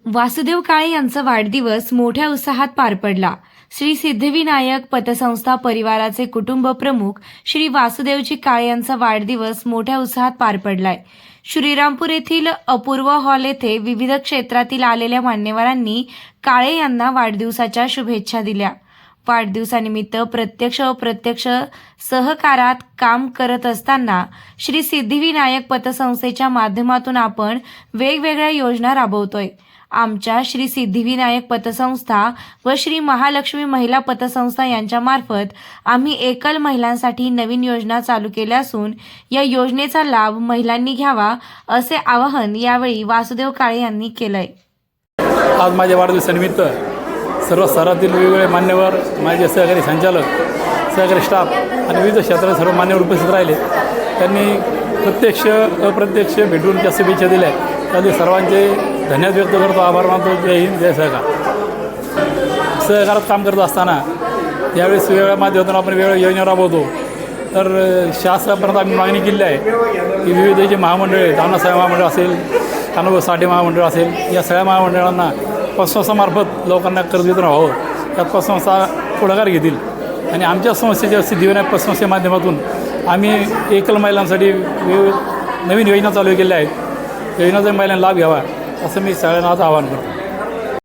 वासुदेव काळे यांचा वाढदिवस मोठ्या उत्साहात पार पडला। श्री सिद्धिविनायक पतसंस्था परिवाराचे कुटुंब प्रमुख श्री वासुदेवजी काळे यांचा वाढदिवस मोठ्या उत्साहात पार पडलाय। श्रीरामपूर येथील अपूर्व हॉल येथे विविध क्षेत्रातील आलेल्या मान्यवरांनी काळे यांना वाढदिवसाच्या शुभेच्छा दिल्या। वाढदिवसानिमित्त प्रत्यक्ष व अप्रत्यक्ष सहकारात काम करत असताना श्री सिद्धिविनायक पतसंस्थेच्या माध्यमातून आपण वेगवेगळ्या योजना राबवतोय। आमच्या श्री सिद्धिविनायक पतसंस्था व श्री महालक्ष्मी महिला पतसंस्था यांच्या मार्फत आम्ही एकल महिलांसाठी नवीन योजना चालू केल्या असून या योजनेचा लाभ महिलांनी घ्यावा असे आवाहन यावेळी वासुदेव काळे यांनी केलंय। आज माझ्या वाढदिवसानिमित्त सर्व स्तरातील वेगवेगळे मान्यवर, माझे सहकारी संचालक, सहकारी स्टाफ आणि विविध क्षेत्रात सर्व मान्यवर उपस्थित राहिले। त्यांनी प्रत्यक्ष अप्रत्यक्ष भेटून त्या शुभेच्छा दिल्या। त्यासाठी सर्वांचे धन्यवाद व्यक्त करतो, आभार मानतो। जय हिंद, जय सहकार। सहकारात काम करत असताना यावेळेस वेगवेगळ्या माध्यमातून आपण वेगवेगळ्या योजना राबवतो। तर शासनापर्यंत आम्ही मागणी केली आहे की विविध जे महामंडळे, अण्णासाहेब महामंडळ असेल, अनुभव साठे महामंडळ असेल, या सगळ्या महामंडळांना पतसंस्थामार्फत लोकांना कर्ज वितरण व्हावं, त्यात पतसंस्था पुढाकार घेतील। आणि आमच्या संस्थेच्या सिद्धिविनायक पतसंस्थेच्या माध्यमातून आम्ही एकल महिलांसाठी नवीन योजना चालू केल्या आहेत। योजनाचा महिलांना लाभ घ्यावा असं मी सगळ्यांना आज आवाहन करतो।